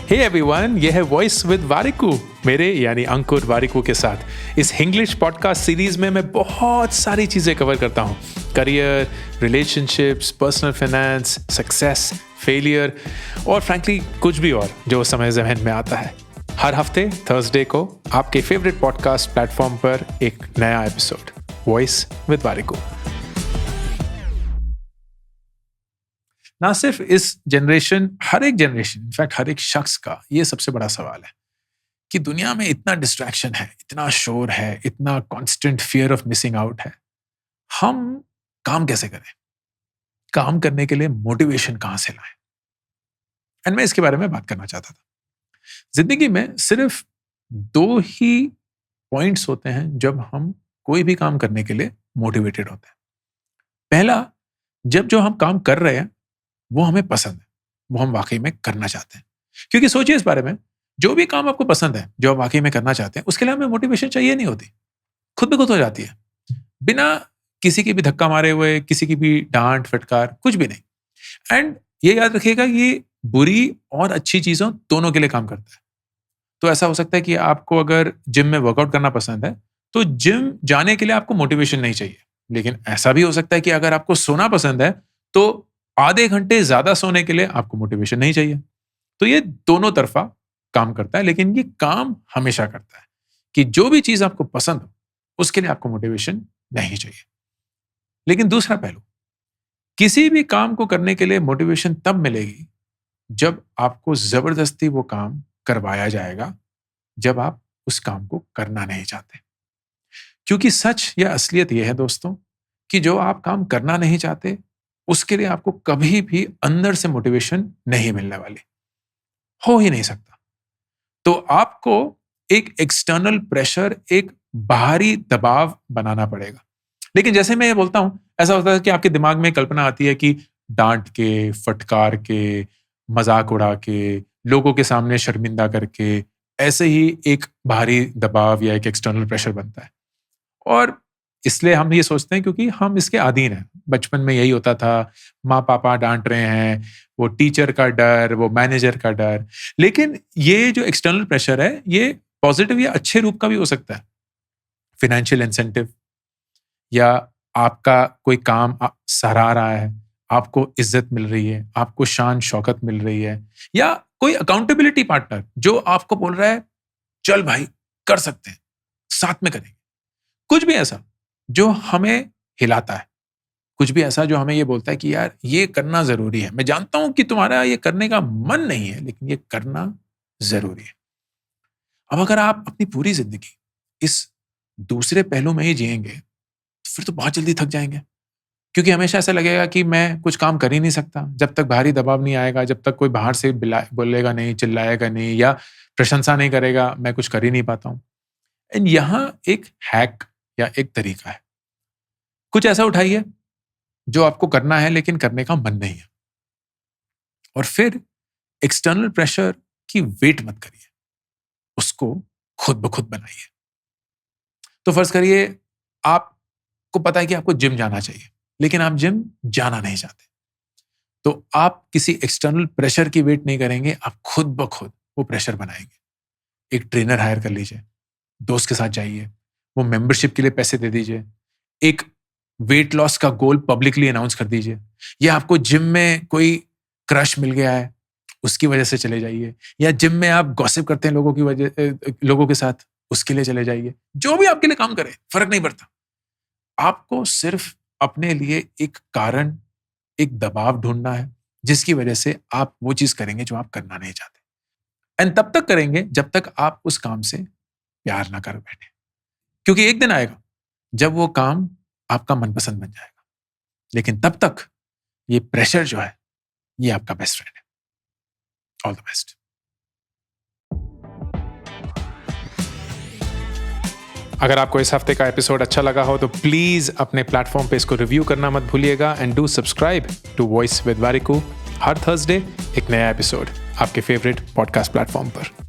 Hey everyone, ये है voice with Warikoo, मेरे यानी अंकुर वारिकू के साथ। इस इंग्लिश पॉडकास्ट सीरीज में मैं बहुत सारी चीज़ें कवर करता हूँ। Career, relationships, personal finance, success, failure और फ्रैंकली कुछ भी और जो उस समय ज़हन में आता है। हर हफ्ते थर्सडे को आपके फेवरेट पॉडकास्ट प्लेटफॉर्म पर एक नया एपिसोड, वॉइस विद वारिकू। ना सिर्फ इस जनरेशन, हर एक जनरेशन, इनफैक्ट हर एक शख्स का ये सबसे बड़ा सवाल है कि दुनिया में इतना डिस्ट्रैक्शन है, इतना शोर है, इतना constant fear of missing out है। हम काम कैसे करें? काम करने के लिए मोटिवेशन कहाँ से लाएं? एंड मैं इसके बारे में बात करना चाहता था। जिंदगी में सिर्फ दो ही पॉइंट्स होते हैं जब हम कोई भी काम करने के लिए मोटिवेटेड होते हैं। पहला, जब जो हम काम कर रहे हैं वो हमें पसंद है, वो हम वाकई में करना चाहते हैं। क्योंकि सोचिए इस बारे में, जो भी काम आपको पसंद है, जो आप वाकई में करना चाहते हैं, उसके लिए हमें मोटिवेशन चाहिए नहीं होती, खुद ब खुद हो जाती है, बिना किसी की भी धक्का मारे हुए, किसी की भी डांट फटकार, कुछ भी नहीं। एंड ये याद रखिएगा, ये बुरी और अच्छी चीजों दोनों के लिए काम करता है। तो ऐसा हो सकता है कि आपको अगर जिम में वर्कआउट करना पसंद है तो जिम जाने के लिए आपको मोटिवेशन नहीं चाहिए, लेकिन ऐसा भी हो सकता है कि अगर आपको सोना पसंद है तो आधे घंटे ज्यादा सोने के लिए आपको मोटिवेशन नहीं चाहिए। तो ये दोनों तरफा काम करता है, लेकिन ये काम हमेशा करता है कि जो भी चीज आपको पसंद हो उसके लिए आपको मोटिवेशन नहीं चाहिए। लेकिन दूसरा पहलू, किसी भी काम को करने के लिए मोटिवेशन तब मिलेगी जब आपको जबरदस्ती वो काम करवाया जाएगा, जब आप उस काम को करना नहीं चाहते। क्योंकि सच या असलियत यह है दोस्तों कि जो आप काम करना नहीं चाहते उसके लिए आपको कभी भी अंदर से मोटिवेशन नहीं मिलने वाली, हो ही नहीं सकता। तो आपको एक एक्सटर्नल प्रेशर, एक बाहरी दबाव बनाना पड़ेगा। लेकिन जैसे मैं ये बोलता हूं, ऐसा होता है कि आपके दिमाग में कल्पना आती है कि डांट के, फटकार के, मजाक उड़ा के, लोगों के सामने शर्मिंदा करके, ऐसे ही एक बाहरी दबाव या एक एक्सटर्नल प्रेशर बनता है। और इसलिए हम ये सोचते हैं क्योंकि हम इसके अधीन हैं। बचपन में यही होता था, माँ पापा डांट रहे हैं, वो टीचर का डर, वो मैनेजर का डर। लेकिन ये जो एक्सटर्नल प्रेशर है, ये पॉजिटिव या अच्छे रूप का भी हो सकता है। फाइनेंशियल इंसेंटिव, या आपका कोई काम सराहा रहा है, आपको इज्जत मिल रही है, आपको शान शौकत मिल रही है, या कोई अकाउंटेबिलिटी पार्टनर जो आपको बोल रहा है चल भाई कर सकते हैं, साथ में करेंगे। कुछ भी ऐसा जो हमें हिलाता है, कुछ भी ऐसा जो हमें ये बोलता है कि यार ये करना जरूरी है। मैं जानता हूं कि तुम्हारा ये करने का मन नहीं है, लेकिन ये करना जरूरी है। अब अगर आप अपनी पूरी जिंदगी इस दूसरे पहलू में ही जिएंगे तो फिर तो बहुत जल्दी थक जाएंगे। क्योंकि हमेशा ऐसा लगेगा कि मैं कुछ काम कर ही नहीं सकता जब तक बाहरी दबाव नहीं आएगा, जब तक कोई बाहर से बोलेगा नहीं, चिल्लाएगा नहीं या प्रशंसा नहीं करेगा, मैं कुछ कर ही नहीं पाता हूं। एंड यहां एक हैक या एक तरीका है। कुछ ऐसा उठाइए जो आपको करना है लेकिन करने का मन नहीं है, और फिर एक्सटर्नल प्रेशर की वेट मत करिए, उसको खुद ब खुद बनाइए। तो फर्ज करिए आपको पता है कि आपको जिम जाना चाहिए, लेकिन आप जिम जाना नहीं चाहते, तो आप किसी एक्सटर्नल प्रेशर की वेट नहीं करेंगे, आप खुद ब खुद वो प्रेशर बनाएंगे। एक ट्रेनर हायर कर लीजिए, दोस्त के साथ जाइए, वो मेंबरशिप के लिए पैसे दे दीजिए, एक वेट लॉस का गोल पब्लिकली अनाउंस कर दीजिए, या आपको जिम में कोई क्रश मिल गया है उसकी वजह से चले जाइए, या जिम में आप गॉसिप करते हैं लोगों के साथ, उसके लिए चले जाइए। जो भी आपके लिए काम करे, फर्क नहीं पड़ता। आपको सिर्फ अपने लिए एक कारण, एक दबाव ढूंढना है जिसकी वजह से आप वो चीज करेंगे जो आप करना नहीं चाहते। एंड तब तक करेंगे जब तक आप उस काम से प्यार ना कर बैठे, क्योंकि एक दिन आएगा जब वो काम आपका मनपसंद बन जाएगा। लेकिन तब तक ये प्रेशर जो है, ये आपका बेस्ट फ्रेंड है। All the best. अगर आपको इस हफ्ते का एपिसोड अच्छा लगा हो तो प्लीज अपने प्लेटफॉर्म पे इसको रिव्यू करना मत भूलिएगा। And do subscribe to voice with Warikoo. हर थर्सडे एक नया एपिसोड आपके फेवरेट पॉडकास्ट प्लेटफॉर्म पर।